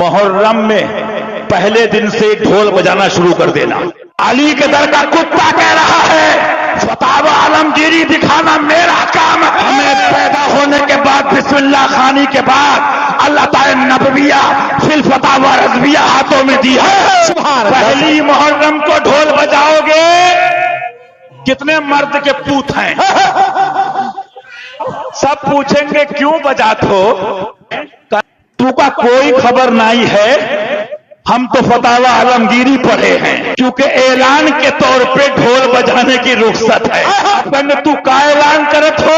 محرم میں پہلے دن سے ڈھول بجانا شروع کر دینا. علی کے در کا کتا کہہ رہا ہے فتاوی عالمگیری دکھانا میرا کام ہے. ہمیں پیدا ہونے کے بعد بسم اللہ خانی کے بعد اللہ تعالی نبویہ فی الفتاوی رضویہ ہاتھوں میں دی ہے. پہلی محرم کو ڈھول بجاؤ گے کتنے مرد کے پوت ہیں سب پوچھیں گے کیوں بجات ہو. تو کا کوئی خبر نہیں ہے, ہم تو فتاوی عالمگیری پڑھے ہیں کیونکہ اعلان کے طور پہ ڈھول بجانے کی رخصت ہے. تو کا اعلان کرت ہو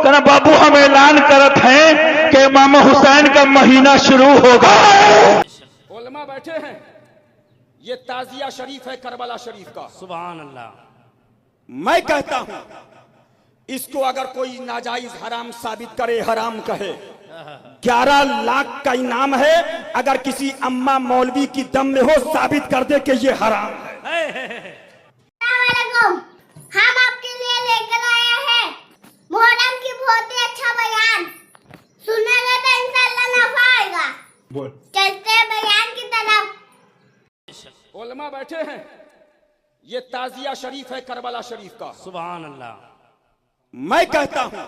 کہنا بابو ہم اعلان کرت ہیں کہ امام حسین کا مہینہ شروع ہوگا. علماء بیٹھے ہیں, یہ تعزیہ شریف ہے کربلا شریف کا. سبحان اللہ. میں کہتا ہوں اس کو اگر کوئی ناجائز حرام ثابت کرے, حرام کہے, 11 لاکھ کا انعام ہے. اگر کسی اماں مولوی کی دم میں ہو ثابت کر دے کہ یہ حرام ہے. السلام علیکم, ہم آپ کے لیے لے کر آئے ہیں محرم کی بہت ہی اچھا بیان. سننے گا تو انشاءاللہ نفع آئے گا. چلتے ہیں بیان کی طرف. علماء بیٹھے ہیں, یہ تعزیہ شریف ہے کربلا شریف کا. سبحان اللہ. میں کہتا ہوں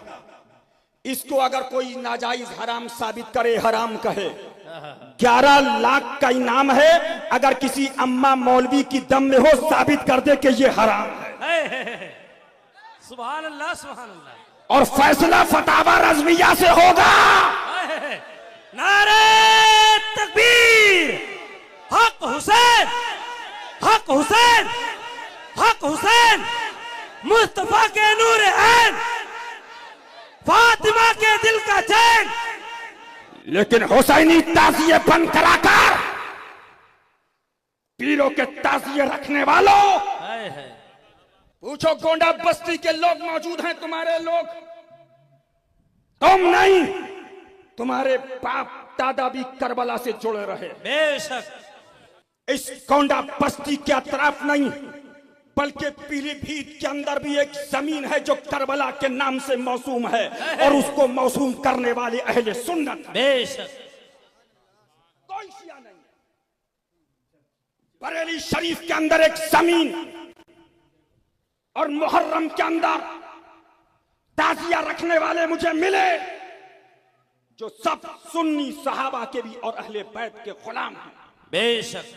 اس کو اگر کوئی ناجائز حرام ثابت کرے, حرام کہے, 11 لاکھ کا انعام ہے. اگر کسی اماں مولوی کی دم میں ہو ثابت کر دے کہ یہ حرام ہے. سبحان اللہ. سبحان اللہ. اور فیصلہ فتاوی رضویہ سے ہوگا. نعرہ تکبیر. حق حسین, حق حسین, حق حسین, مصطفیٰ کے نور عین, فاطمہ کے دل کا چین. لیکن حسینی تعزیے بند کرا کر پیروں کے تعزیے رکھنے والوں, پوچھو گونڈا بستی کے لوگ موجود ہیں, تمہارے لوگ, تم نہیں, تمہارے باپ دادا بھی کربلا سے جڑے رہے. بے شک. اس گونڈا بستی کے اطراف نہیں بلکہ پیلی بھیت کے اندر بھی ایک زمین ہے جو کربلا کے نام سے موسوم ہے, اور اس کو موسوم کرنے والے اہل سنت. بے شک. کوئی شیعہ نہیں. بریلی شریف کے اندر ایک زمین اور محرم کے اندر تعزیہ رکھنے والے مجھے ملے جو سب سنی صحابہ کے بھی اور اہل بیت کے غلام ہیں. بے شک.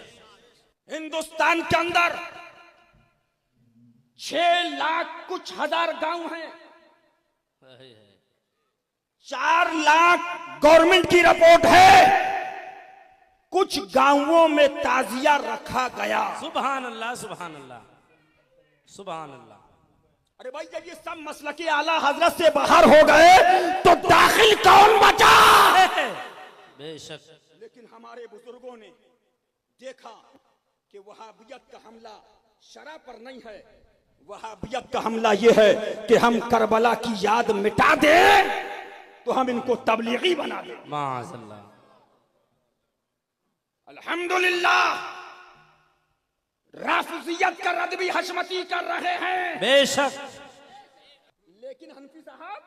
ہندوستان کے اندر 6 لاکھ کچھ ہزار گاؤں ہیں. 4 لاکھ گورنمنٹ کی رپورٹ ہے. کچھ گاؤں میں تعزیہ رکھا گیا. سبحان اللہ. سبحان اللہ. سبحان اللہ. ارے بھائی جب یہ سب مسلک اعلیٰ حضرت سے باہر ہو گئے تو داخل کون بچا؟ بے شک. لیکن ہمارے بزرگوں نے دیکھا کہ وہابیت کا حملہ شرع پر نہیں ہے, وہابیت کا حملہ یہ ہے کہ ہم کربلا کی یاد مٹا دیں تو ہم ان کو تبلیغی بنا دیں. معاذ اللہ. الحمدللہ رافضیت کا رد بھی حشمتی کر رہے ہیں. بے شک. لیکن حنفی صاحب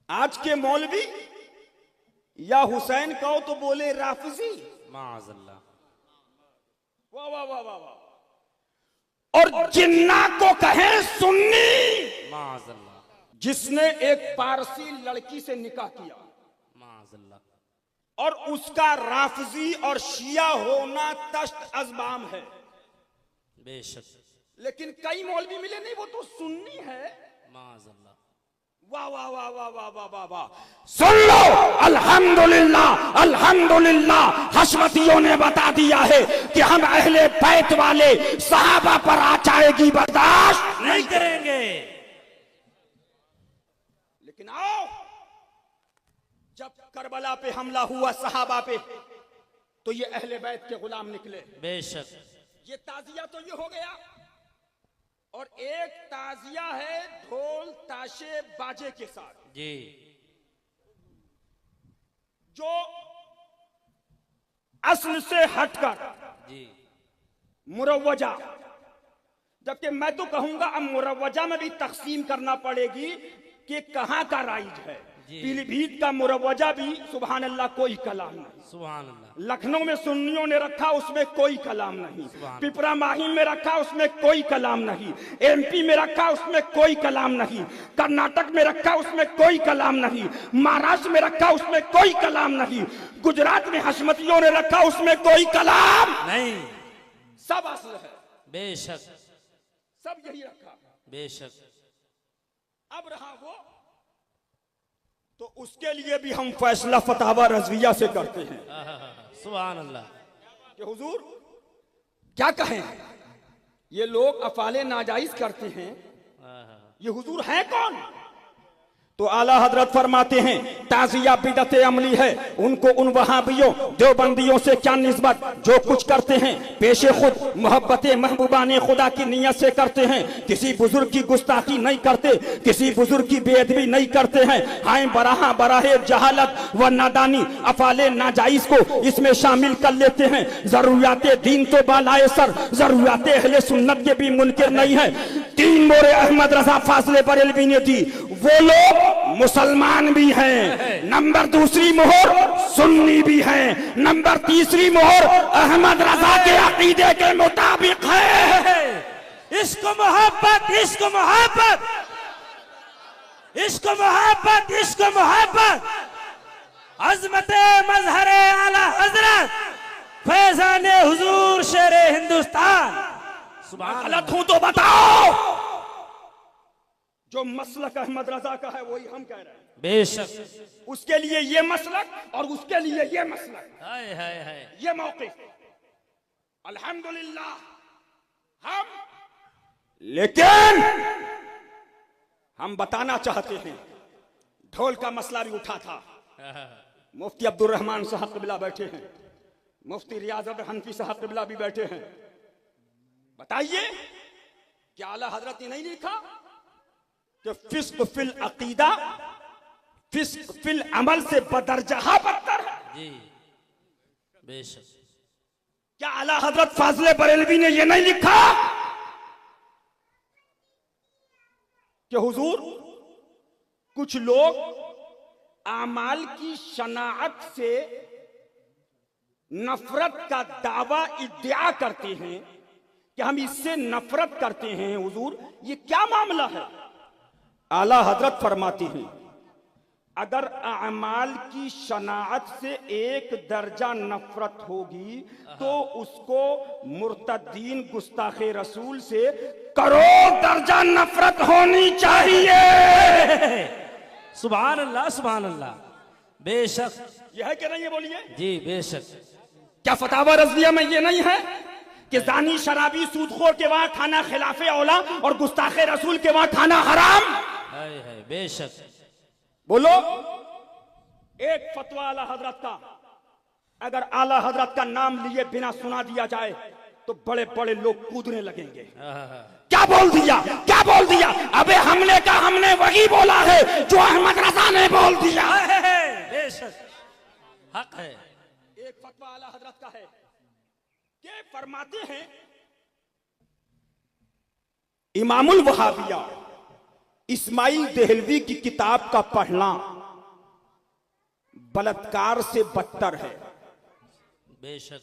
آج کے مولوی یا حسین کہو تو بولے رافضی. معاذ اللہ. واہ واہ واہ واہ واہ. اور جنہ کو کہیں سنی. معاذ اللہ. جس نے ایک پارسی لڑکی سے نکاح کیا, معاذ اللہ. اور اس کا رافضی اور شیعہ ہونا تشت ازبام ہے. بے شک. لیکن کئی مولوی ملے نہیں, وہ تو سنی ہے. معاذ اللہ. واہ واہ واہ واہ واہ واہ واہ واہ. سن لو, الحمدللہ الحمدللہ حشمتیوں نے بتا دیا ہے کہ ہم اہل بیت والے صحابہ پر آ جائے گی برداشت نہیں کریں گے. لیکن آؤ, جب کربلا پہ حملہ ہوا صحابہ پہ تو یہ اہل بیت کے غلام نکلے. بے شک. یہ تعزیہ تو یہ ہو گیا, اور ایک تعزیہ ہے ڈھول تاشے باجے کے ساتھ, جی, جو اصل سے ہٹ کر جی, مروجہ, جبکہ میں تو کہوں گا اب مروجہ میں بھی تقسیم کرنا پڑے گی کہ کہاں کا رائج ہے. पीलीभीत का मुरवजा भी सुभान अल्लाह कोई कलाम नहीं। सुभान अल्लाह। लखनऊ में सुन्नियों ने रखा, उसमें कोई कलाम नहीं। पिपरा माही में रखा, उसमें कोई कलाम नहीं। एमपी में रखा, उसमें कोई कलाम नहीं। कर्नाटक में रखा, उसमें कोई कलाम नहीं। महाराष्ट्र में रखा, उसमें कोई कलाम नहीं। गुजरात में हशमतियों ने रखा, उसमें कोई कलाम नहीं। सब असल है, बेशक सब यही रखा। बेशक। अब रहा वो तो उसके लिए भी हम फैसला फतवा रज़विया से करते हैं सुभान अल्लाह। कि हुजूर क्या कहें, ये लोग अफाले नाजायज करते हैं, ये हुजूर हैं कौन? तो आला हजरत फरमाते हैं ताज़िया बिदत अमली है, उनको उन वहाबियों देवबंदियों से क्या निस्बत जो कुछ करते हैं पेशे खुद मोहब्बत महबूबाने खुदा की नीयत से करते हैं। किसी बुजुर्ग की गुस्ताखी नहीं करते, किसी बुजुर्ग की बेअदबी नहीं करते हैं। हाय बराहे जहालत व नादानी अफाले नाजाइज को इसमें शामिल कर लेते हैं। जरूरियात दीन तो बालाए सर, जरूरियात अहले सुन्नत के भी मुनकिर नहीं है। 3 मोरे अहमद रजा फासले बरेलवी ने दी, वो लोग मुसलमान भी हैं। नंबर 2 मोहर सुन्नी भी हैं। नंबर 3 मोहर अहमद रजा के अकीदे के मुताबिक है। इसको मोहब्बत, इसको मोहब्बत, इसको मोहब्बत, इसको मोहब्बत। अजमत मजहर आला हजरत फैजान हुजूर शेर हिंदुस्तान। गलत हूं तो बताओ। जो मसलक अहमद रजा का है वही हम कह रहे हैं। बेशक। उसके लिए ये मसलक और उसके लिए ये मसलक, हाय हाय हाय। ये मौक़िफ़ अल्हम्दुलिल्लाह हम, लेकिन हम बताना चाहते हैं ढोल का मसला भी उठा था। मुफ्ती अब्दुल रहमान साहब क़िबला बैठे हैं, मुफ्ती रियाज़त हनफी साहब क़िबला भी बैठे हैं। बताइए क्या आला हजरत ने नहीं लिखा कि फिस्क फिल अकीदा फिस्क फिल अमल से बदरजहा बदतर है? जी बेशक। क्या आला हजरत फाजले बरेलवी ने यह नहीं लिखा कि हुजूर कुछ लोग आमाल की शनाअत से नफरत का दावा इद्दिया करते हैं कि हम इससे नफरत करते हैं। हुजूर ये क्या मामला है? आला हजरत फरमाती हैं अगर अमाल की शनाअत से 1 दर्जा नफरत होगी तो उसको मुर्तदीन गुस्ताखे रसूल से करोड़ दर्जा नफरत होनी चाहिए। सुभान अल्लाह, सुभान अल्लाह। बेशक। यह है कि नहीं? ये बोलिए जी बेशक। क्या फतावा रज़विया में ये नहीं है कि जानी शराबी सूदखोर के वहां खाना खिलाफे औला और गुस्ताखे रसूल के वहां खाना हराम? हाय हाय। बेशक। बोलो एक फतवा आला हजरत का अगर आला हजरत का नाम लिए बिना सुना दिया जाए तो बड़े बड़े लोग कूदने लगेंगे। क्या बोल दिया, क्या बोल दिया? अबे हमने का हमने वही बोला है जो अहमद रजा ने बोल दिया। बेशक हक है। एक फतवा आला हजरत का है कि फरमाते हैं इमामुल वहाबिया इस्माइल देहलवी की किताब का पढ़ना बलात्कार से बदतर है। बेशक।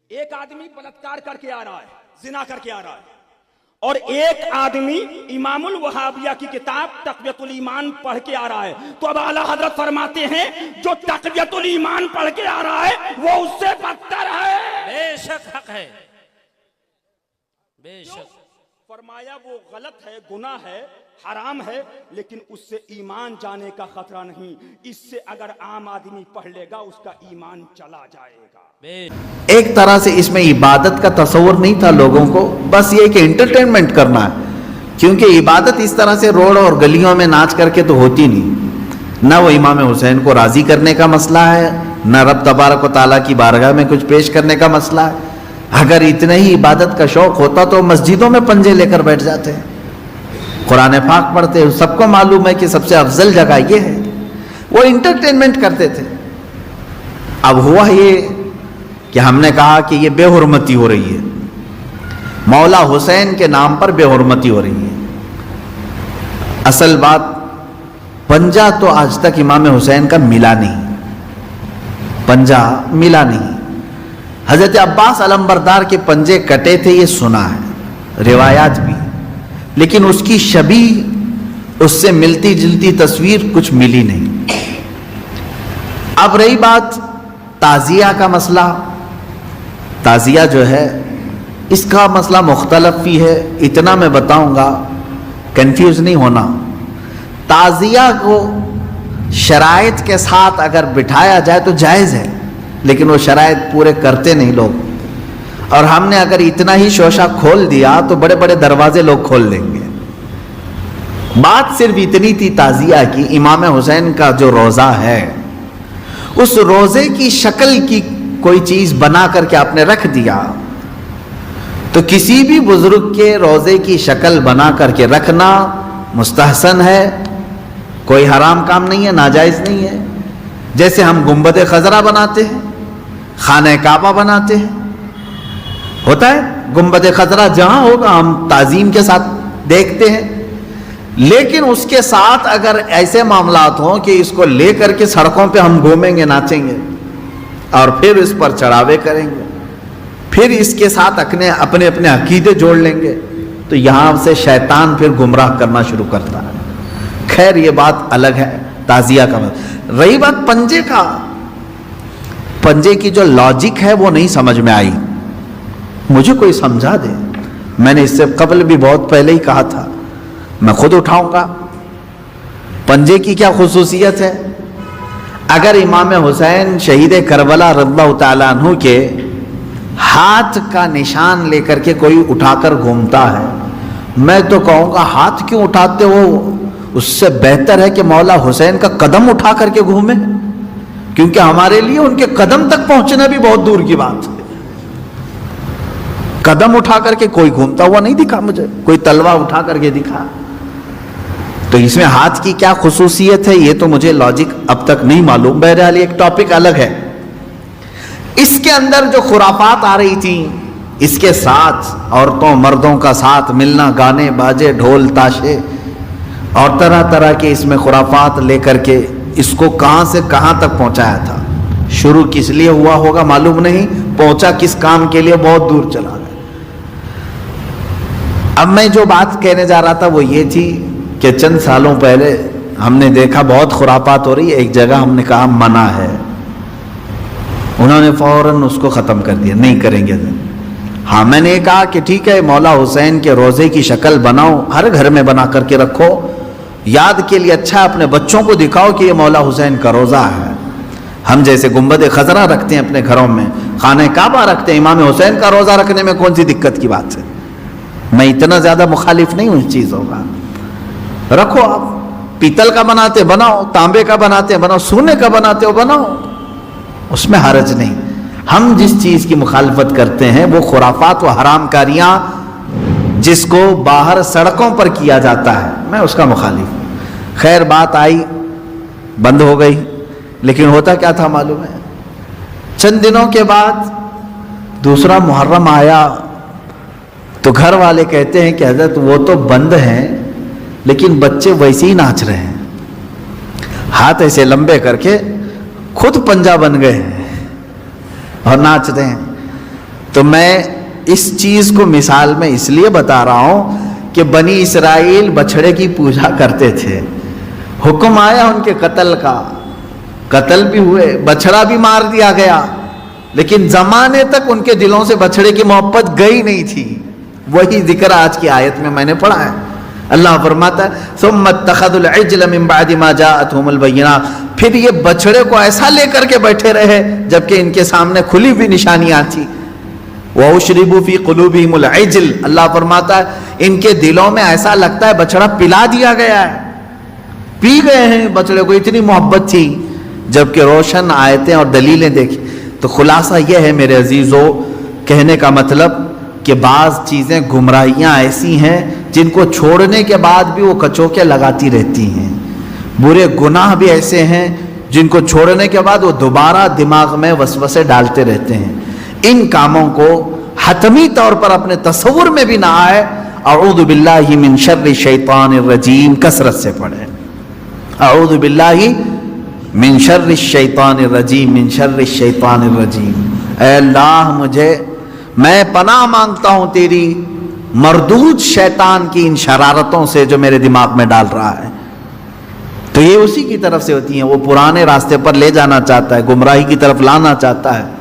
एक आदमी बलात्कार करके आ रहा है, जिना करके आ रहा है, और एक आदमी इमामुल वहाबिया की किताब तक़वियतुल ईमान पढ़ के आ रहा है। तो अब आला हजरत फरमाते हैं जो तक़वियतुल ईमान पढ़ के आ रहा है वो उससे बदतर है। बेशक हक है। बेशक। फरमाया वो गलत है, गुनाह है, हराम है, लेकिन उससे ईमान जाने का खतरा नहीं। इससे अगर आम आदमी पढ़ लेगा उसका ईमान चला जाएगा। एक तरह से इसमें इबादत का तस्वुर नहीं था लोगों को, बस ये कि एंटरटेनमेंट करना है, क्योंकि इबादत इस तरह से रोड और गलियों में नाच करके तो होती नहीं। न वो इमाम हुसैन को राजी करने का मसला है, न रब तबारक व तआला की बारगाह में कुछ पेश करने का मसला है। अगर इतने ही इबादत का शौक होता तो मस्जिदों में पंजे लेकर बैठ जाते, कुरान पाक पढ़ते। सबको मालूम है कि सबसे अफजल जगह ये है। वो इंटरटेनमेंट करते थे। अब हुआ ये कि हमने कहा कि ये बेहुरमती हो रही है, मौला हुसैन के नाम पर बेहुरमती हो रही है। असल बात पंजा तो आज तक इमाम हुसैन का मिला नहीं, पंजा मिला नहीं। हजरत अब्बास अलमबरदार के पंजे कटे थे ये सुना है, रिवायात भी, लेकिन उसकी शबी, उससे मिलती जुलती तस्वीर कुछ मिली नहीं। अब रही बात ताजिया का मसला, ताजिया जो है इसका मसला मुख्तलफ भी है, इतना मैं बताऊंगा, कंफ्यूज नहीं होना। ताजिया को शराइत के साथ अगर बिठाया जाए तो जायज़ है, लेकिन वो शराइत पूरे करते नहीं लोग, और हमने अगर इतना ही शोशा खोल दिया तो बड़े बड़े दरवाजे लोग खोल देंगे। बात सिर्फ इतनी थी ताजिया की, इमाम हुसैन का जो रोज़ा है उस रोज़े की शक्ल की कोई चीज़ बना करके आपने रख दिया, तो किसी भी बुजुर्ग के रोज़े की शक्ल बना करके रखना मुस्तहसन है, कोई हराम काम नहीं है, नाजायज़ नहीं है। जैसे हम गुंबद खजरा बनाते हैं, खाने काबा बनाते हैं, होता है गुंबद खजरा जहां होगा हम ताजीम के साथ देखते हैं, लेकिन उसके साथ अगर ऐसे मामलात हों कि इसको लेकर के सड़कों पे हम घूमेंगे, नाचेंगे और फिर इस पर चढ़ावे करेंगे, फिर इसके साथ अपने अपने अकीदे जोड़ लेंगे, तो यहाँ से शैतान फिर गुमराह करना शुरू करता है। खैर ये बात अलग है, ताजिया का। रही बात पंजे का, पंजे की जो लॉजिक है वो नहीं समझ में आई, मुझे कोई समझा दे। मैंने इससे कबल भी बहुत पहले ही कहा था, मैं खुद उठाऊंगा। पंजे की क्या खुसूसियत है? अगर इमाम हुसैन शहीद करबला रज़ियल्लाहु ताला अन्हु के हाथ का निशान लेकर के कोई उठाकर घूमता है, मैं तो कहूँगा हाथ क्यों उठाते हो, उससे बेहतर है कि मौला हुसैन का कदम उठा करके घूमे, क्योंकि हमारे लिए उनके कदम तक पहुंचना भी बहुत दूर की बात है। कदम उठा करके कोई घूमता हुआ नहीं दिखा मुझे, कोई तलवार उठा करके दिखा, तो इसमें हाथ की क्या खुसूसियत है ये तो मुझे लॉजिक अब तक नहीं मालूम। बहरहाल एक टॉपिक अलग है। इसके अंदर जो खुराफात आ रही थी, इसके साथ औरतों मर्दों का साथ मिलना, गाने बाजे ढोल ताशे और तरह तरह के इसमें खुराफात लेकर के इसको कहां से कहां तक पहुंचाया था। शुरू किस लिए हुआ होगा मालूम नहीं, पहुंचा किस काम के लिए बहुत दूर चला गया। अब मैं जो बात कहने जा रहा था वो ये थी कि चंद सालों पहले हमने देखा बहुत खुराफात हो रही है, एक जगह हमने कहा मना है, उन्होंने फौरन उसको ख़त्म कर दिया, नहीं करेंगे। हाँ, मैंने कहा कि ठीक है, मौला हुसैन के रोज़े की शक्ल बनाओ, हर घर में बना करके रखो, याद के लिए अच्छा, अपने बच्चों को दिखाओ कि ये मौला हुसैन का रोज़ा है। हम जैसे गुंबद खजरा रखते हैं अपने घरों में, खाने काबा रखते हैं, इमाम हुसैन का रोज़ा रखने में कौन सी दिक्कत की बात है। मैं इतना ज़्यादा मुखालिफ नहीं हूँ इस चीज़ों का, रखो आप, पीतल का बनाते बनाओ, तांबे का बनाते बनाओ, सोने का बनाते हो बनाओ, उसमें हरज नहीं। हम जिस चीज़ की मुखालफत करते हैं वो खुराफात व हराम कारियाँ जिसको बाहर सड़कों पर किया जाता है, मैं उसका मुखालिफ हूँ। खैर बात आई, बंद हो गई, लेकिन होता क्या था मालूम है, चंद दिनों के बाद दूसरा मुहर्रम आया तो घर वाले कहते हैं कि हजरत वो तो बंद हैं लेकिन बच्चे वैसे ही नाच रहे हैं, हाथ ऐसे लंबे करके खुद पंजा बन गए हैं और नाच रहे हैं। तो मैं इस चीज को मिसाल में इसलिए बता रहा हूं कि बनी इसराइल बछड़े की पूजा करते थे, हुक्म आया उनके कत्ल का, कत्ल भी हुए, बछड़ा भी मार दिया गया, लेकिन जमाने तक उनके दिलों से बछड़े की मोहब्बत गई नहीं थी। वही जिक्र आज की आयत में मैंने पढ़ा है। अल्लाह फरमाता है सुम्मा इत्तखज़ुल इज्ल मिन बअदि मा जाअतहुमुल बय्यिनात, फिर ये बछड़े को ऐसा लेकर के बैठे रहे जबकि इनके सामने खुली हुई निशानियां थी। व उशरिबू फी क़ुलूबिहिमुल इज्ल, अल्लाह फरमाता है इनके दिलों में ऐसा लगता है बछड़ा पिला दिया गया है, पी गए हैं बछड़े को, इतनी मोहब्बत थी। जबकि रोशन आयतें और दलीलें देखी तो खुलासा यह है मेरे अजीजों, कहने का मतलब कि बाज़ चीज़ें गुमराहियाँ ऐसी हैं जिनको छोड़ने के बाद भी वो कचोके लगाती रहती हैं, बुरे गुनाह भी ऐसे हैं जिनको छोड़ने के बाद वो दोबारा दिमाग में वसवसे डालते रहते हैं। इन कामों को हतमी तौर पर अपने तसव्वुर में भी ना आए, अऊज़ु बिल्लाहि मिन शर्रि शैतानिर रजीम कसरत से पढ़ें। अऊज़ु बिल्लाहि मिन शर्रि शैतानिर रजीम, मिन शर्रि शैतानिर रजीम। ऐ अल्लाह मैं पनाह मांगता हूँ तेरी मरदूद शैतान की इन शरारतों से जो मेरे दिमाग में डाल रहा है। तो ये उसी की तरफ से होती हैं, वो पुराने रास्ते पर ले जाना चाहता है, गुमराही की तरफ लाना चाहता है।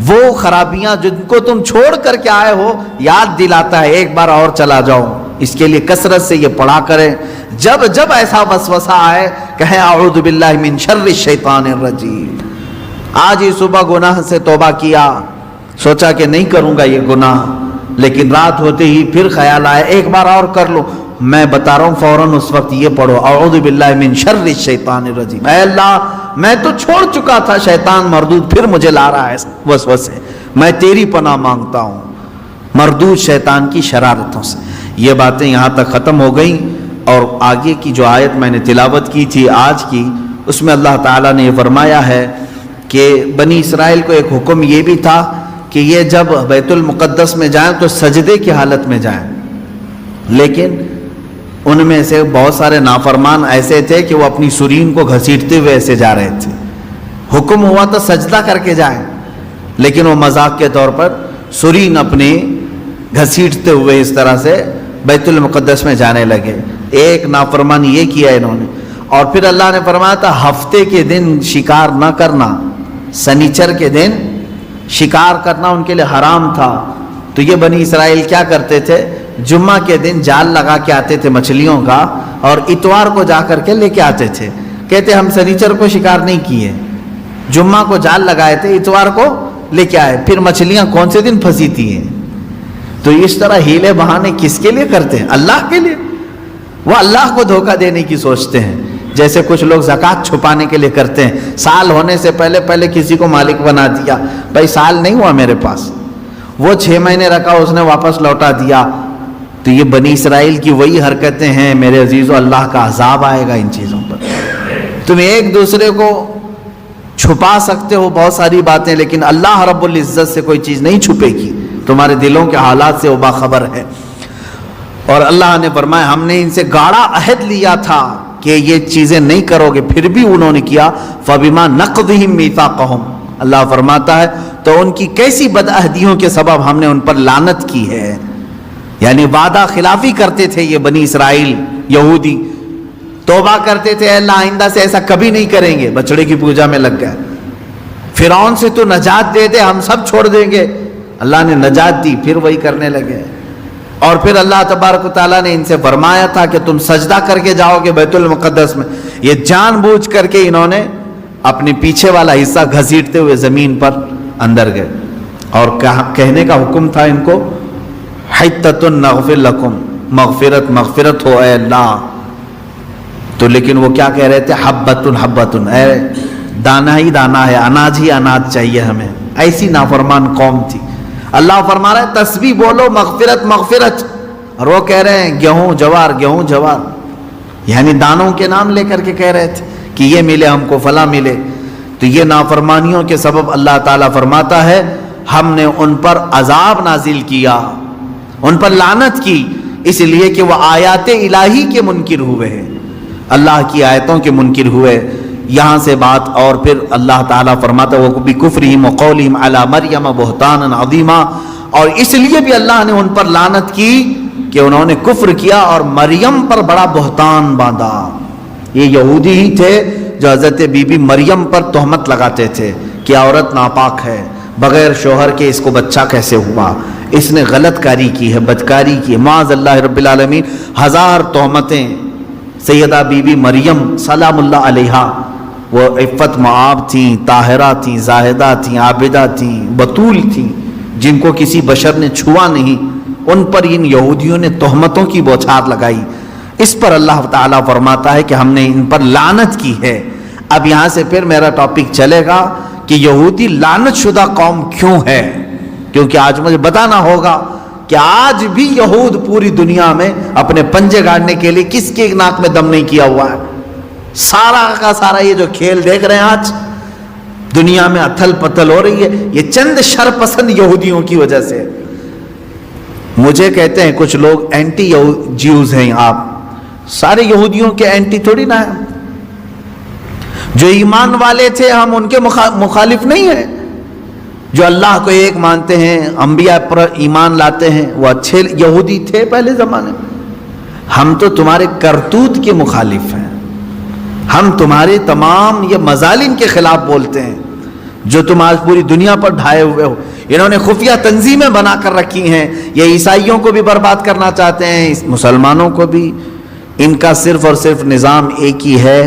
वो खराबियां जिनको तुम छोड़ करके आए हो याद दिलाता है, एक बार और चला जाओ। इसके लिए कसरत से ये पढ़ा करें, जब जब ऐसा वसवसा आए कहें अऊज़ु बिल्लाहि मिन शर्रि शैतानिर रजीम। आज ही सुबह गुनाह से तौबा किया, सोचा कि नहीं करूंगा ये गुनाह, लेकिन रात होते ही फिर ख्याल आया एक बार और कर लो। मैं बता रहा हूं फौरन उस वक्त ये पढ़ो अऊज़ु बिल्लाहि मिन शर्रि शैतानिर रजीम। ऐ अल्लाह मैं तो छोड़ चुका था शैतान मरदूद, फिर मुझे ला रहा है वसवसे, मैं तेरी पनाह मांगता हूं मरदूद शैतान की शरारतों से। ये बातें यहाँ तक ख़त्म हो गई और आगे की जो आयत मैंने तिलावत की थी आज की, उसमें अल्लाह ताला ने फरमाया है कि बनी इसराइल को एक हुक्म ये भी था कि ये जब बैतुल मुक़द्दस में जाएं तो सजदे की हालत में जाएं, लेकिन उनमें से बहुत सारे नाफरमान ऐसे थे कि वो अपनी सुरीन को घसीटते हुए ऐसे जा रहे थे। हुक्म हुआ तो सजदा करके जाएं, लेकिन वो मजाक के तौर पर सुरीन अपनी घसीटते हुए इस तरह से बैतुल मुक़द्दस में जाने लगे। एक नाफरमान ये किया इन्होंने। और फिर अल्लाह ने फरमाया था हफ्ते के दिन शिकार न करना, शनिचर के दिन शिकार करना उनके लिए हराम था। तो ये बनी इसराइल क्या करते थे, जुम्मा के दिन जाल लगा के आते थे मछलियों का और इतवार को जा करके लेके आते थे। कहते हम शनिचर को शिकार नहीं किए, जुम्मा को जाल लगाए थे, इतवार को लेके आए, फिर मछलियां कौन से दिन फंसी थी। तो इस तरह हीले बहाने किसके लिए करते हैं? अल्लाह के लिए। वो अल्लाह को धोखा देने की सोचते हैं, जैसे कुछ लोग ज़कात छुपाने के लिए करते हैं। साल होने से पहले पहले किसी को मालिक बना दिया, भाई साल नहीं हुआ मेरे पास, वो 6 महीने रखा उसने वापस लौटा दिया। तो ये बनी इसराइल की वही हरकतें हैं मेरे अजीज़ों, अल्लाह का अजाब आएगा इन चीज़ों पर। तुम एक दूसरे को छुपा सकते हो बहुत सारी बातें, लेकिन अल्लाह रब्बुल इज़्ज़त से कोई चीज़ नहीं छुपेगी, तुम्हारे दिलों के हालात से वो बाखबर है। और अल्लाह ने फरमाया हमने इनसे गाढ़ा अहद लिया था कि ये चीज़ें नहीं करोगे, फिर भी उन्होंने किया। फबिमा नक़दिहिम मीसाक़हुम, अल्लाह फरमाता है तो उनकी कैसी बदअहदियों के सबब हमने उन पर लानत की है। यानी वादा खिलाफी करते थे ये बनी इसराइल यहूदी, तौबा करते थे अल्लाह आइंदा से ऐसा कभी नहीं करेंगे, बछड़े की पूजा में लग गए। फिरौन से तो नजात दे दे, हम सब छोड़ देंगे, अल्लाह ने नजात दी, फिर वही करने लगे। और फिर अल्लाह तबारक व तआला ने इनसे फरमाया था कि तुम सजदा करके जाओगे बैतुल मुक़द्दस में, ये जानबूझ करके इन्होंने अपने पीछे वाला हिस्सा घसीटते हुए जमीन पर अंदर गए। और कहने का हुक्म था इनको हित्ततुन नग़फिर लकुम, मग़फ़िरत हो ऐ अल्लाह। तो लेकिन वो क्या कह रहे थे, हब्बतुन हब्बतुन, ऐ दाना ही दाना है, अनाज ही अनाज चाहिए हमें। ऐसी नाफरमान कौम थी। अल्लाह फरमा रहा है तस्बीह बोलो मग़फ़िरत मग़फ़िरत, और वो कह रहे हैं गेहूं जवार गेहूं जवार, यानी दानों के नाम लेकर के कह रहे थे कि ये मिले हमको, फला मिले। तो ये नाफरमानियों के सबब अल्लाह ताला फरमाता है हमने उन पर अजाब नाजिल किया, उन पर लानत की, इसलिए कि वह आयात इलाही के मुनकिर हुए हैं, अल्लाह की आयतों के मुनकिर हुए। यहाँ से बात और फिर अल्लाह ताला फरमाता वो भी कुफ्रिहिम व क़ौलिहिम अला मरियम बुहतानन अज़ीमा, और इसलिए भी अल्लाह ने उन पर लानत की कि उन्होंने कुफ्र किया और मरियम पर बड़ा बुहतान बांधा। ये यहूदी ही थे जो हज़रत बीबी मरियम पर तोहमत लगाते थे कि औरत नापाक है, बगैर शोहर के इसको बच्चा कैसे हुआ, इसने गलत कारी की है, बदकारी की है, माज़अल्लाह रब्बिल आलमीन। 1000 तोहमतें सैयदा बीबी मरियम सलामुल्लाह अलैहा, वो इफ़्फ़त मआब थी, ताहिरा थी, जाहिदा थी, आबिदा थी, बतूल थी, जिनको किसी बशर ने छुआ नहीं, उन पर इन यहूदियों ने तोहमतों की बौछार लगाई। इस पर अल्लाह ताला फरमाता है कि हमने इन पर लानत की है। अब यहाँ से फिर मेरा टॉपिक चलेगा कि यहूदी लानत शुदा कौम क्यों है, क्योंकि आज मुझे बताना होगा कि आज भी यहूद पूरी दुनिया में अपने पंजे गाड़ने के लिए किसके नाक में दम नहीं किया हुआ है। सारा का सारा ये जो खेल देख रहे हैं आज दुनिया में अथल पथल हो रही है, ये चंद शरपसंद यहूदियों की वजह से। मुझे कहते हैं कुछ लोग एंटी ज्यूज हैं, आप सारे यहूदियों के एंटी थोड़ी ना है, जो ईमान वाले थे हम उनके मुखालिफ नहीं हैं। जो अल्लाह को एक मानते हैं, अंबिया पर ईमान लाते हैं, वो अच्छे यहूदी थे पहले जमाने में। हम तो तुम्हारे करतूत के मुखालिफ हैं, हम तुम्हारे तमाम ये मजालिम के खिलाफ बोलते हैं जो तुम आज पूरी दुनिया पर ढाए हुए हो। इन्होंने खुफिया तंजीमें बना कर रखी हैं, ये ईसाइयों को भी बर्बाद करना चाहते हैं, इस मुसलमानों को भी। इनका सिर्फ और सिर्फ निज़ाम एक ही है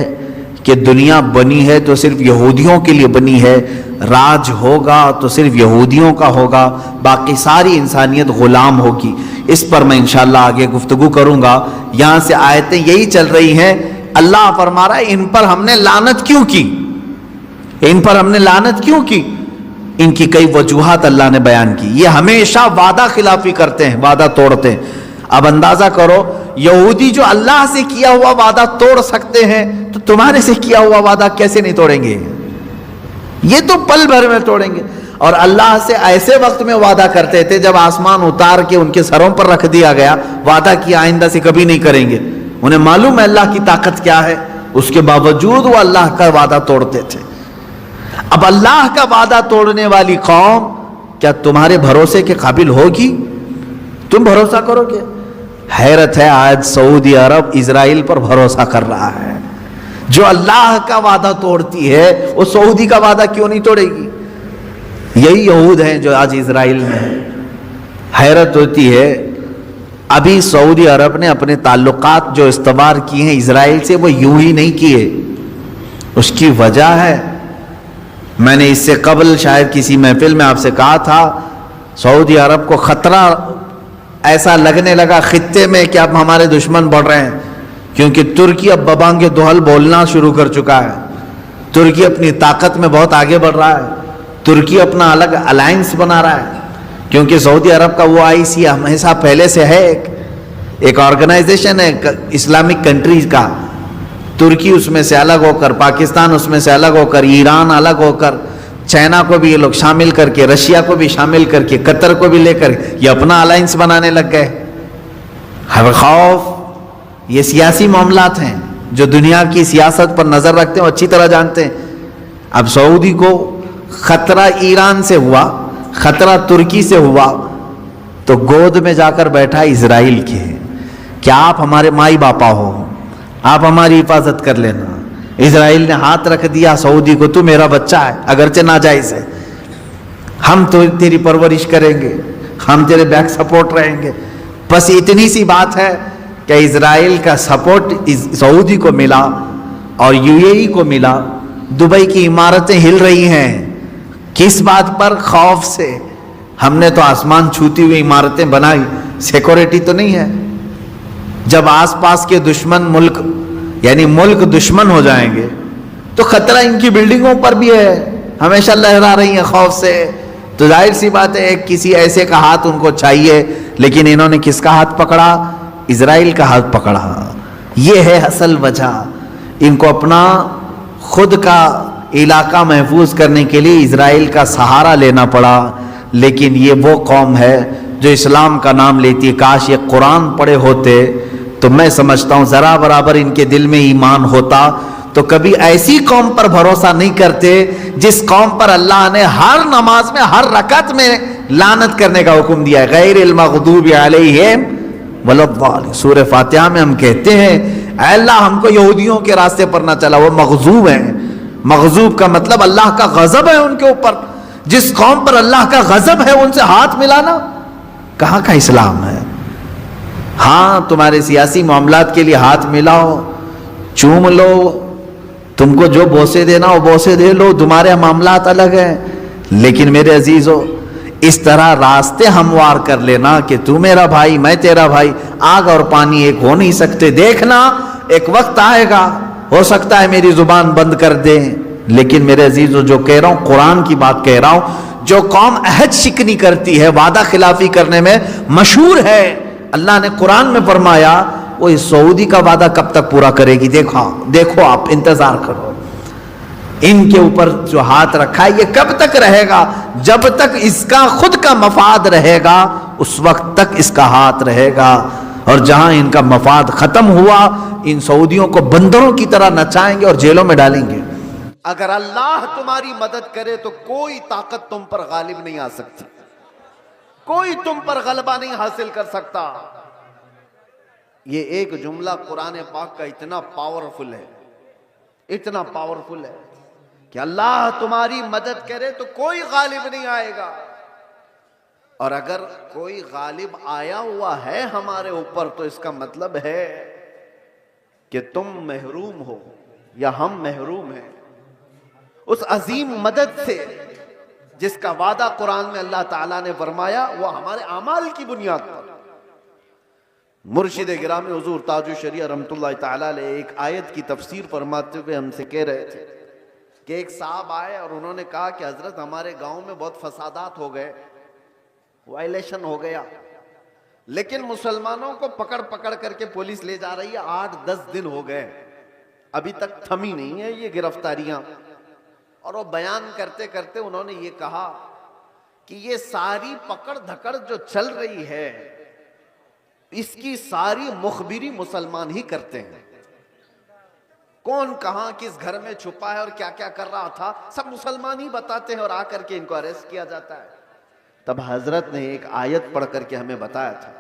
कि दुनिया बनी है तो सिर्फ यहूदियों के लिए बनी है, राज होगा तो सिर्फ यहूदियों का होगा, बाकी सारी इंसानियत गुलाम होगी। इस पर मैं इंशाअल्लाह आगे गुफ्तगू करूंगा। यहाँ से आयतें यही चल रही हैं। अल्लाह फरमा रहा है इन पर हमने लानत क्यों की, इन पर हमने लानत क्यों की। इनकी कई वजूहात अल्लाह ने बयान की। ये हमेशा वादा खिलाफी करते हैं, वादा तोड़ते हैं। अब अंदाजा करो, यहूदी जो अल्लाह से किया हुआ वादा तोड़ सकते हैं तो तुम्हारे से किया हुआ वादा कैसे नहीं तोड़ेंगे? ये तो पल भर में तोड़ेंगे। और अल्लाह से ऐसे वक्त में वादा करते थे जब आसमान उतार के उनके सरों पर रख दिया गया, वादा किया आइंदा से कभी नहीं करेंगे। उन्हें मालूम है अल्लाह की ताकत क्या है, उसके बावजूद वो अल्लाह का वादा तोड़ते थे। अब अल्लाह का वादा तोड़ने वाली कौम क्या तुम्हारे भरोसे के काबिल होगी? तुम भरोसा करोगे? हैरत है, आज सऊदी अरब इजराइल पर भरोसा कर रहा है। जो अल्लाह का वादा तोड़ती है वो सऊदी का वादा क्यों नहीं तोड़ेगी? यही यहूद हैं जो आज इजराइल में है। हैरत होती है, अभी सऊदी अरब ने अपने ताल्लुकात जो इस्तवार किए हैं इजराइल से वो यूं ही नहीं किए। उसकी वजह है, मैंने इससे कबल शायद किसी महफिल में आपसे कहा था, सऊदी अरब को खतरा ऐसा लगने लगा खित्ते में कि अब हमारे दुश्मन बढ़ रहे हैं, क्योंकि तुर्की अब बबांगे दोहल बोलना शुरू कर चुका है। तुर्की अपनी ताकत में बहुत आगे बढ़ रहा है। तुर्की अपना अलग अलायंस बना रहा है, क्योंकि सऊदी अरब का वो OIC हमेशा पहले से है, एक ऑर्गेनाइजेशन है इस्लामिक कंट्रीज का। तुर्की उसमें से अलग होकर, पाकिस्तान उसमें से अलग होकर, ईरान अलग होकर, चाइना को भी ये लोग शामिल करके, रशिया को भी शामिल करके, कतर को भी लेकर ये अपना अलायंस बनाने लग गए। हर खौफ, ये सियासी मामलात हैं जो दुनिया की सियासत पर नजर रखते हैं, अच्छी तरह जानते हैं। अब सऊदी को खतरा ईरान से हुआ, खतरा तुर्की से हुआ, तो गोद में जाकर बैठा इजराइल के। क्या आप हमारे माई बापा हो, आप हमारी हिफाजत कर लेना। इजराइल ने हाथ रख दिया सऊदी को, तू मेरा बच्चा है, अगरचे नाजायज है, हम तो तेरी परवरिश करेंगे, हम तेरे बैक सपोर्ट रहेंगे। बस इतनी सी बात है कि इजराइल का सपोर्ट सऊदी को मिला और UAE को मिला। दुबई की इमारतें हिल रही हैं, किस बात पर? खौफ से। हमने तो आसमान छूती हुई इमारतें बनाई, सिक्योरिटी तो नहीं है। जब आसपास के दुश्मन मुल्क यानी मुल्क दुश्मन हो जाएंगे तो खतरा इनकी बिल्डिंगों पर भी है, हमेशा लहरा रही है खौफ से। तो जाहिर सी बात है किसी ऐसे का हाथ उनको चाहिए, लेकिन इन्होंने किसका हाथ पकड़ा? इजराइल का हाथ पकड़ा। ये है असल वजह। इनको अपना खुद का इलाका महफूज करने के लिए इजराइल का सहारा लेना पड़ा। लेकिन ये वो कौम है जो इस्लाम का नाम लेती है। काश ये कुरान पढ़े होते तो मैं समझता हूँ ज़रा बराबर इनके दिल में ईमान होता तो कभी ऐसी कौम पर भरोसा नहीं करते जिस कौम पर अल्लाह ने हर नमाज में, हर रकत में लानत करने का हुक्म दिया है। गैरिल मग़दूबि अलैहिम वलद्दालिन। सूरह फातिहा में हम कहते हैं अल्लाह हमको यहूदियों के रास्ते पर ना चला, वो मग़ज़ूब है। मग़ज़ूब का मतलब अल्लाह का गज़ब है उनके ऊपर। जिस कौम पर अल्लाह का गज़ब है उनसे हाथ मिलाना कहाँ का इस्लाम है? हाँ, तुम्हारे सियासी मामलात के लिए हाथ मिलाओ, चूम लो, तुमको जो बोसे देना हो बोसे दे लो, तुम्हारे मामलात अलग हैं। लेकिन मेरे अजीजों, इस तरह रास्ते हमवार कर लेना कि तू मेरा भाई मैं तेरा भाई, आग और पानी एक हो नहीं सकते। देखना एक वक्त आएगा, हो सकता है मेरी जुबान बंद कर दे, लेकिन मेरे अजीजों जो कह रहा हूं कुरान की बात कह रहा हूं। जो कौम अहद शिकनी करती है, वादा खिलाफी करने में मशहूर है, अल्लाह ने कुरान में फरमाया वो इस सऊदी का वादा कब तक पूरा करेगी? देखो आप इंतजार करो। इनके ऊपर जो हाथ रखा है ये कब तक रहेगा? जब तक इसका खुद का मफाद रहेगा उस वक्त तक इसका हाथ रहेगा। और जहां इनका मफाद खत्म हुआ, इन सऊदियों को बंदरों की तरह नचाएंगे और जेलों में डालेंगे। اگر اللہ تمہاری مدد کرے تو کوئی طاقت تم پر غالب نہیں آ سکتی، کوئی تم پر غلبہ نہیں حاصل کر سکتا۔ یہ ایک جملہ قرآن پاک کا اتنا پاورفل ہے، اتنا پاورفل ہے کہ اللہ تمہاری مدد کرے تو کوئی غالب نہیں آئے گا، اور اگر کوئی غالب آیا ہوا ہے ہمارے اوپر تو اس کا مطلب ہے کہ تم محروم ہو یا ہم محروم ہیں اس عظیم مدد سے جس کا وعدہ قرآن میں اللہ تعالیٰ نے فرمایا، وہ ہمارے اعمال کی بنیاد پر۔ مرشد گرامی حضور تاج الشریعہ رحمۃ اللہ تعالیٰ علیہ ایک آیت کی تفسیر فرماتے ہوئے ہم سے کہہ رہے تھے کہ ایک صاحب آئے اور انہوں نے کہا کہ حضرت ہمارے گاؤں میں بہت فسادات ہو گئے، وائلیشن ہو گیا، لیکن مسلمانوں کو پکڑ پکڑ کر کے پولیس لے جا رہی ہے، 8-10 دن ہو گئے، ابھی تک تھمی نہیں ہے یہ گرفتاریاں۔ اور وہ بیان کرتے کرتے انہوں نے یہ کہا کہ یہ ساری پکڑ دھکڑ جو چل رہی ہے اس کی ساری مخبری مسلمان ہی کرتے ہیں، کون کہاں کس گھر میں چھپا ہے اور کیا کیا کر رہا تھا سب مسلمان ہی بتاتے ہیں، اور آ کر کے ان کو اریسٹ کیا جاتا ہے۔ تب حضرت نے ایک آیت پڑھ کر کے ہمیں بتایا تھا،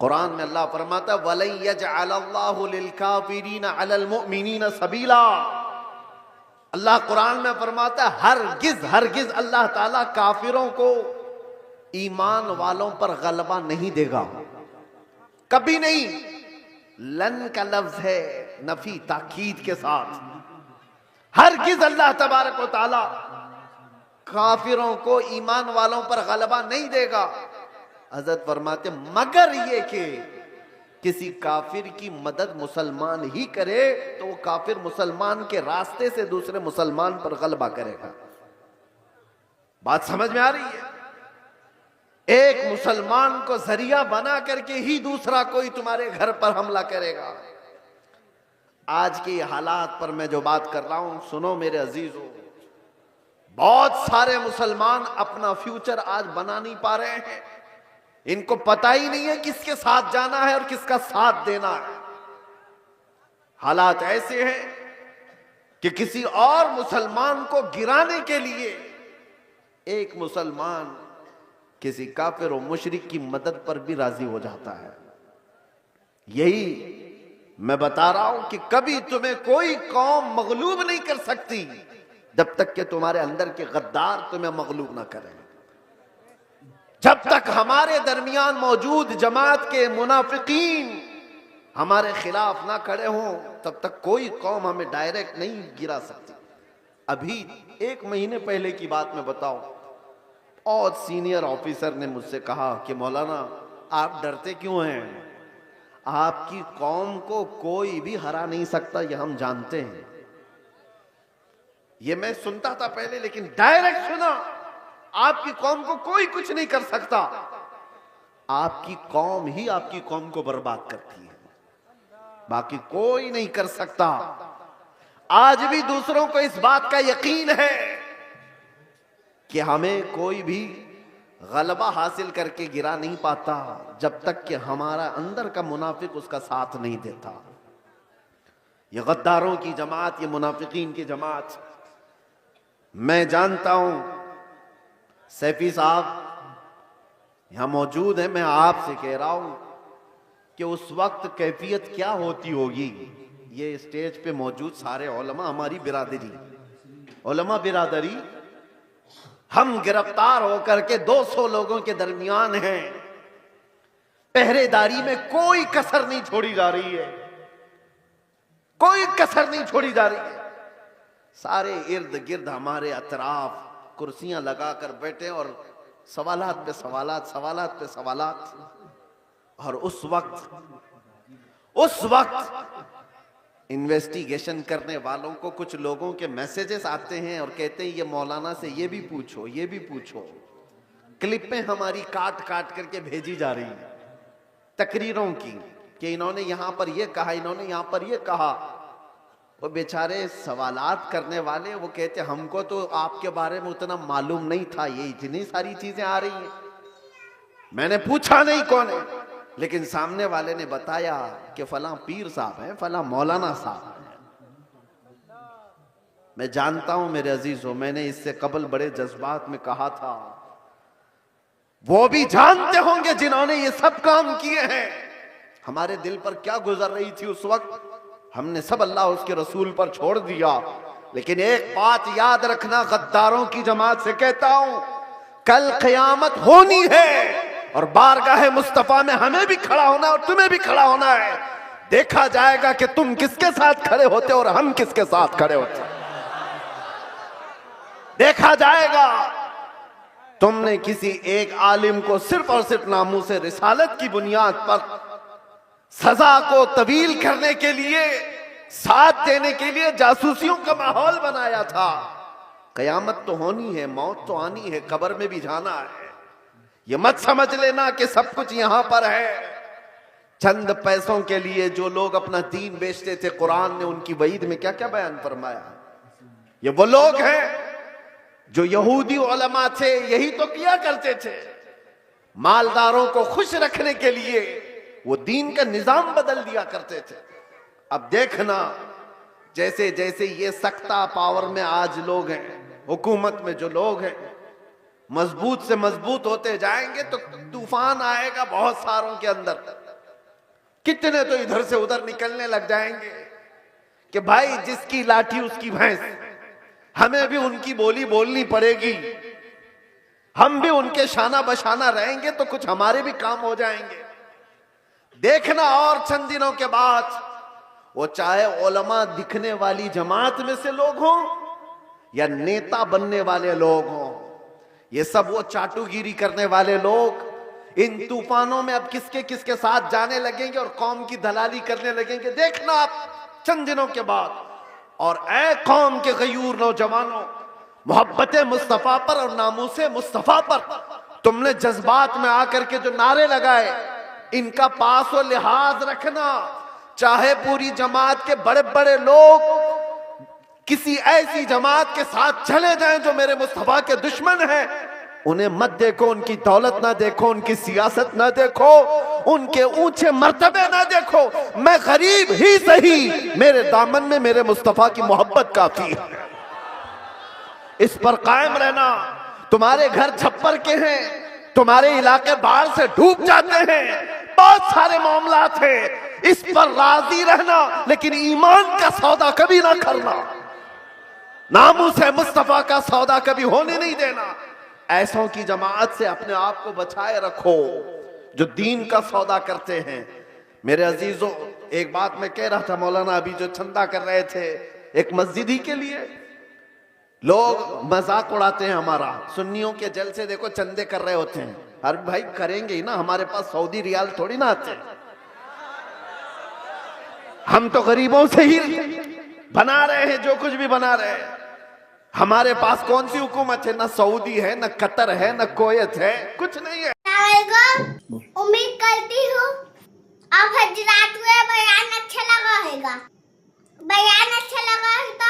قرآن میں اللہ فرماتا ہے وَلَن يَجْعَلَ اللَّهُ لِلْكَافِرِينَ عَلَى الْمُؤْمِنِينَ سَبِيلًا۔ اللہ قرآن میں فرماتا ہے ہرگز ہرگز اللہ تعالیٰ کافروں کو ایمان والوں پر غلبہ نہیں دے گا، کبھی نہیں۔ لن کا لفظ ہے نفی تاکید کے ساتھ، ہرگز اللہ تبارک و تعالیٰ کافروں کو ایمان والوں پر غلبہ نہیں دے گا۔ حضرت فرماتے مگر یہ کہ کسی کافر کی مدد مسلمان ہی کرے تو وہ کافر مسلمان کے راستے سے دوسرے مسلمان پر غلبہ کرے گا۔ بات سمجھ میں آ رہی ہے؟ ایک مسلمان کو ذریعہ بنا کر کے ہی دوسرا کوئی تمہارے گھر پر حملہ کرے گا۔ آج کے حالات پر میں جو بات کر رہا ہوں سنو میرے عزیزو، بہت سارے مسلمان اپنا فیوچر آج بنا نہیں پا رہے ہیں، ان کو پتہ ہی نہیں ہے کس کے ساتھ جانا ہے اور کس کا ساتھ دینا ہے۔ حالات ایسے ہیں کہ کسی اور مسلمان کو گرانے کے لیے ایک مسلمان کسی کافر و مشرک کی مدد پر بھی راضی ہو جاتا ہے۔ یہی میں بتا رہا ہوں کہ کبھی تمہیں کوئی قوم مغلوب نہیں کر سکتی جب تک کہ تمہارے اندر کے غدار تمہیں مغلوب نہ کریں۔ جب تک ہمارے درمیان موجود جماعت کے منافقین ہمارے خلاف نہ کھڑے ہوں تب تک کوئی قوم ہمیں ڈائریکٹ نہیں گرا سکتی۔ ابھی 1 مہینے پہلے کی بات میں بتاؤں، بہت سینئر آفیسر نے مجھ سے کہا کہ مولانا آپ ڈرتے کیوں ہیں؟ آپ کی قوم کو کوئی بھی ہرا نہیں سکتا، یہ ہم جانتے ہیں۔ یہ میں سنتا تھا پہلے، لیکن ڈائریکٹ سنا، آپ کی قوم کو کوئی کچھ نہیں کر سکتا، آپ کی قوم ہی آپ کی قوم کو برباد کرتی ہے، باقی کوئی نہیں کر سکتا۔ آج بھی دوسروں کو اس بات کا یقین ہے کہ ہمیں کوئی بھی غلبہ حاصل کر کے گرا نہیں پاتا جب تک کہ ہمارا اندر کا منافق اس کا ساتھ نہیں دیتا۔ یہ غداروں کی جماعت، یہ منافقین کی جماعت، میں جانتا ہوں سیفی صاحب یہاں موجود ہیں، میں آپ سے کہہ رہا ہوں کہ اس وقت کیفیت کیا ہوتی ہوگی۔ یہ اسٹیج پہ موجود سارے علماء، ہماری برادری، علماء برادری، ہم گرفتار ہو کر کے 200 لوگوں کے درمیان ہیں، پہرے داری میں کوئی کسر نہیں چھوڑی جا رہی ہے، کوئی کسر نہیں چھوڑی جا رہی ہے۔ سارے ارد گرد ہمارے اطراف کرسیاں لگا کر بیٹھے اور سوالات پہ سوالات، سوالات پہ سوالات۔ اور اس وقت انویسٹیگیشن کرنے والوں کو کچھ لوگوں کے میسیجز آتے ہیں اور کہتے ہیں یہ مولانا سے یہ بھی پوچھو، یہ بھی پوچھو۔ کلپیں ہماری کاٹ کاٹ کر کے بھیجی جا رہی ہیں تقریروں کی کہ انہوں نے یہاں پر یہ کہا، انہوں نے یہاں پر یہ کہا۔ وہ بیچارے سوالات کرنے والے وہ کہتے ہم کو تو آپ کے بارے میں اتنا معلوم نہیں تھا، یہ اتنی ساری چیزیں آ رہی ہیں، میں نے پوچھا نہیں کون ہے، لیکن سامنے والے نے بتایا کہ فلاں پیر صاحب ہیں، فلاں مولانا صاحب ہیں۔ میں جانتا ہوں میرے عزیزوں، میں نے اس سے قبل بڑے جذبات میں کہا تھا، وہ بھی جانتے ہوں گے جنہوں نے یہ سب کام کیے ہیں ہمارے دل پر کیا گزر رہی تھی اس وقت. ہم نے سب اللہ اس کے رسول پر چھوڑ دیا. لیکن ایک بات یاد رکھنا، غداروں کی جماعت سے کہتا ہوں، کل قیامت ہونی ہے اور بارگاہ مصطفیٰ میں ہمیں بھی کھڑا ہونا ہے اور تمہیں بھی کھڑا ہونا ہے. دیکھا جائے گا کہ تم کس کے ساتھ کھڑے ہوتے اور ہم کس کے ساتھ کھڑے ہوتے. دیکھا جائے گا تم نے کسی ایک عالم کو صرف اور صرف ناموس رسالت کی بنیاد پر سزا کو طویل کرنے کے لیے، ساتھ دینے کے لیے جاسوسیوں کا ماحول بنایا تھا. قیامت تو ہونی ہے، موت تو آنی ہے، قبر میں بھی جانا ہے. یہ مت سمجھ لینا کہ سب کچھ یہاں پر ہے. چند پیسوں کے لیے جو لوگ اپنا دین بیچتے تھے، قرآن نے ان کی وعید میں کیا کیا بیان فرمایا. یہ وہ لوگ ہیں جو یہودی علماء تھے، یہی تو کیا کرتے تھے. مالداروں کو خوش رکھنے کے لیے وہ دین کا نظام بدل دیا کرتے تھے. اب دیکھنا جیسے جیسے یہ سکتا پاور میں آج لوگ ہیں، حکومت میں جو لوگ ہیں، مضبوط سے مضبوط ہوتے جائیں گے تو طوفان آئے گا بہت ساروں کے اندر. کتنے تو ادھر سے ادھر نکلنے لگ جائیں گے کہ بھائی جس کی لاٹھی اس کی بھینس، ہمیں بھی ان کی بولی بولنی پڑے گی، ہم بھی ان کے شانہ بشانہ رہیں گے تو کچھ ہمارے بھی کام ہو جائیں گے. دیکھنا اور چند دنوں کے بعد وہ چاہے علماء دکھنے والی جماعت میں سے لوگ ہوں یا نیتا بننے والے لوگ ہوں، یہ سب وہ چاٹو گیری کرنے والے لوگ ان طوفانوں میں اب کس کے ساتھ جانے لگیں گے اور قوم کی دلالی کرنے لگیں گے. دیکھنا آپ چند دنوں کے بعد. اور اے قوم کے غیور نوجوانوں، محبت مصطفیٰ پر اور ناموس مصطفیٰ پر تم نے جذبات میں آ کر کے جو نعرے لگائے، ان کا پاس و لحاظ رکھنا. چاہے پوری جماعت کے بڑے بڑے لوگ کسی ایسی جماعت کے ساتھ چلے جائیں جو میرے مصطفیٰ کے دشمن ہیں، انہیں مت دیکھو، ان کی دولت نہ دیکھو، ان کی سیاست نہ دیکھو، ان کے اونچے مرتبے نہ دیکھو. میں غریب ہی صحیح، میرے دامن میں میرے مصطفیٰ کی محبت کافی ہے. اس پر قائم رہنا. تمہارے گھر چھپر کے ہیں، تمہارے علاقے باڑ سے ڈوب جاتے ہیں، بہت سارے معاملات ہیں، اس پر راضی رہنا، لیکن ایمان کا سودا کبھی نہ کرنا، ناموس مصطفیٰ کا سودا کبھی ہونے نہیں دینا. ایسوں کی جماعت سے اپنے آپ کو بچائے رکھو جو دین کا سودا کرتے ہیں. میرے عزیزوں، ایک بات میں کہہ رہا تھا، مولانا ابھی جو چندہ کر رہے تھے ایک مسجد ہی کے لیے، لوگ مذاق اڑاتے ہیں ہمارا. سنیوں کے جلسے دیکھو چندے کر رہے ہوتے ہیں. ہر بھائی کریں گے ہی نا، ہمارے پاس سعودی ریال تھوڑی نہ آتے، ہم تو غریبوں سے ہی بنا رہے ہیں جو کچھ بھی بنا رہے ہیں. ہمارے پاس کون سی حکومت ہے؟ نہ سعودی ہے، نہ قطر ہے، نہ کویت ہے، کچھ نہیں ہے. امید کرتی ہوں اب حضرات کو بیان اچھا لگا ہوگا. بیان اچھا لگا ہے تو